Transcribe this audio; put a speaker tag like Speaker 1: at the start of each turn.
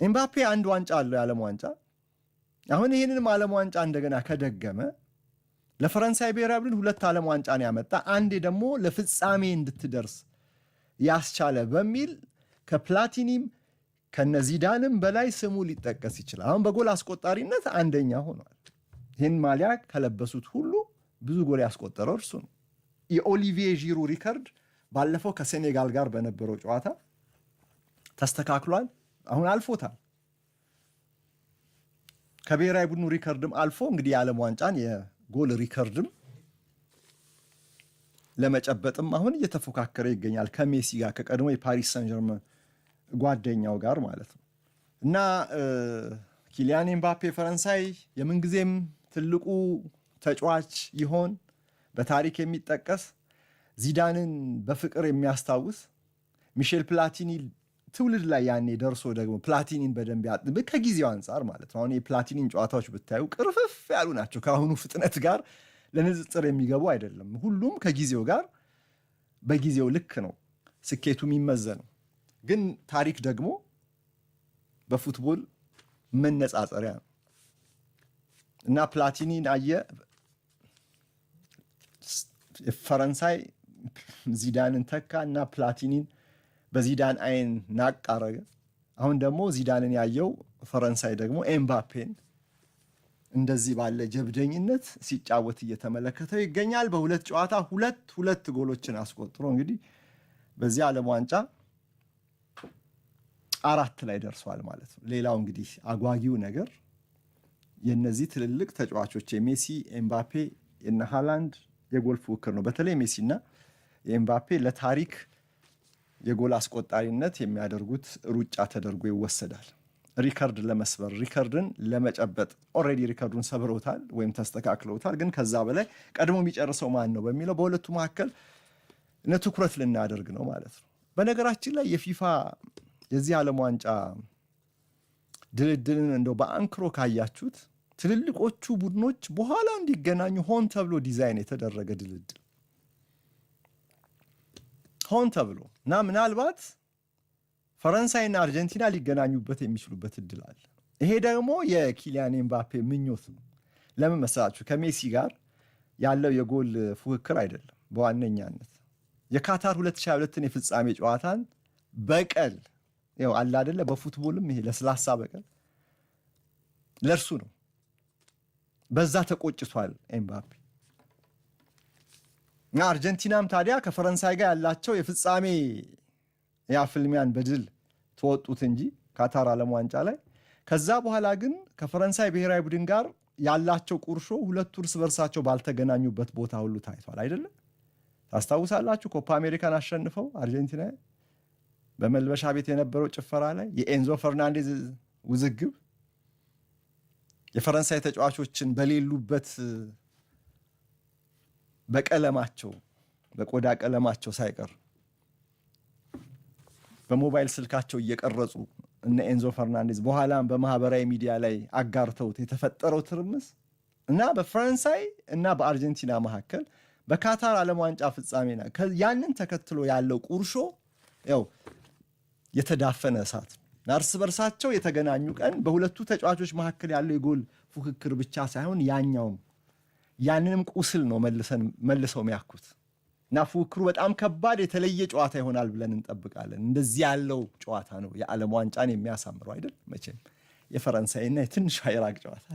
Speaker 1: ኤምባፔ አንድ ዋንጫ አለው የዓለም ዋንጫ። አሁን ይህንንም ዓለም ዋንጫ እንደገና ከደገመ ለፈረንሳይ ብሔራዊ ቡድን 2 ዓለም ዋንጫን ያመጣ አንዴ ደግሞ ለፍጻሜ እንድትደርስ ያስቻለ በሚል ከፕላቲኒም ከነዚዳንም በላይ ስሙ ሊጠቀስ ይችላል። አሁን በጎል አስቆጣሪነት አንደኛ ሆኗል። ይህን ማሊያ ከለበሱት ሁሉ ብዙ ጎል ያስቆጠረው እርሱ ነው። የኦሊቪዬ ዢሩ ሪከርድ ባለፈው ከሴኔጋል ጋር በነበረው ጨዋታ ተስተካክሏል። አሁን አልፎታል። ከብሔራዊ ቡድኑ ሪከርድም አልፎ እንግዲህ የዓለም ዋንጫን የጎል ሪከርድም ለመጨበጥም አሁን እየተፎካከረ ይገኛል ከሜሲ ጋር ከቀድሞ የፓሪስ ሰን ጀርመን ጓደኛው ጋር ማለት ነው። እና ኪሊያን ኤምባፔ ፈረንሳይ የምንጊዜም ትልቁ ተጫዋች ይሆን? በታሪክ የሚጠቀስ ዚዳንን በፍቅር የሚያስታውስ ሚሼል ፕላቲኒ ትውልድ ላይ ያኔ ደርሶ ደግሞ ፕላቲኒን በደንብ ከጊዜው አንጻር ማለት ነው። አሁን የፕላቲኒን ጨዋታዎች ብታዩ ቅርፍፍ ያሉ ናቸው። ከአሁኑ ፍጥነት ጋር ለንጽጽር የሚገቡ አይደለም። ሁሉም ከጊዜው ጋር በጊዜው ልክ ነው ስኬቱ የሚመዘነው። ግን ታሪክ ደግሞ በፉትቦል መነጻጸሪያ ነው እና ፕላቲኒን አየ ፈረንሳይ ዚዳንን ተካ እና ፕላቲኒን በዚዳን አይን ናቅ አረገ። አሁን ደግሞ ዚዳንን ያየው ፈረንሳይ ደግሞ ኤምባፔን እንደዚህ ባለ ጀብደኝነት ሲጫወት እየተመለከተው ይገኛል። በሁለት ጨዋታ ሁለት ጎሎችን አስቆጥሮ እንግዲህ በዚህ ዓለም ዋንጫ 4 ላይ ደርሷል ማለት ነው። ሌላው እንግዲህ አጓጊው ነገር የነዚህ ትልልቅ ተጫዋቾች የሜሲ ኤምባፔ እና ሃላንድ የጎል ፉክክር ነው። በተለይ ሜሲና ኤምባፔ ለታሪክ የጎል አስቆጣሪነት የሚያደርጉት ሩጫ ተደርጎ ይወሰዳል። ሪከርድ ለመስበር ሪከርድን ለመጨበጥ ኦልሬዲ ሪከርዱን ሰብረውታል ወይም ተስተካክለውታል። ግን ከዛ በላይ ቀድሞ የሚጨርሰው ማን ነው በሚለው በሁለቱ መካከል ትኩረት ልናደርግ ነው ማለት ነው። በነገራችን ላይ የፊፋ የዚህ ዓለም ዋንጫ ድልድልን እንደው በአንክሮ ካያችሁት ትልልቆቹ ቡድኖች በኋላ እንዲገናኙ ሆን ተብሎ ዲዛይን የተደረገ ድልድል ሆን ተብሎ እና ምናልባት ፈረንሳይና አርጀንቲና ሊገናኙበት የሚችሉበት እድል አለ። ይሄ ደግሞ የኪሊያን ኤምባፔ ምኞት ነው። ለምን መሰላችሁ? ከሜሲ ጋር ያለው የጎል ፉክክር አይደለም በዋነኛነት የካታር 2022ን የፍጻሜ ጨዋታን በቀል ያው አለ አይደለ፣ በፉትቦልም ይሄ ለስላሳ በቀል ለርሱ ነው። በዛ ተቆጭቷል ኤምባፔ እና አርጀንቲናም ታዲያ ከፈረንሳይ ጋር ያላቸው የፍጻሜ ፍልሚያን በድል ተወጡት እንጂ ካታር ዓለም ዋንጫ ላይ። ከዛ በኋላ ግን ከፈረንሳይ ብሔራዊ ቡድን ጋር ያላቸው ቁርሾ ሁለቱ እርስ በርሳቸው ባልተገናኙበት ቦታ ሁሉ ታይቷል አይደለም? ታስታውሳላችሁ? ኮፓ አሜሪካን አሸንፈው አርጀንቲና በመልበሻ ቤት የነበረው ጭፈራ ላይ የኤንዞ ፈርናንዴዝ ውዝግብ የፈረንሳይ ተጫዋቾችን በሌሉበት በቀለማቸው በቆዳ ቀለማቸው ሳይቀር በሞባይል ስልካቸው እየቀረጹ እነ ኤንዞ ፈርናንዴዝ በኋላም በማህበራዊ ሚዲያ ላይ አጋርተውት የተፈጠረው ትርምስ እና በፈረንሳይ እና በአርጀንቲና መካከል በካታር ዓለም ዋንጫ ፍጻሜና ያንን ተከትሎ ያለው ቁርሾ ያው የተዳፈነ እሳት እርስ በርሳቸው የተገናኙ ቀን በሁለቱ ተጫዋቾች መካከል ያለው የጎል ፉክክር ብቻ ሳይሆን ያንንም ቁስል ነው መልሰው የሚያኩት እና ፉክክሩ በጣም ከባድ የተለየ ጨዋታ ይሆናል ብለን እንጠብቃለን። እንደዚህ ያለው ጨዋታ ነው የዓለም ዋንጫን የሚያሳምረው አይደል? መቼም የፈረንሳይና የትንሿ ኢራቅ ጨዋታ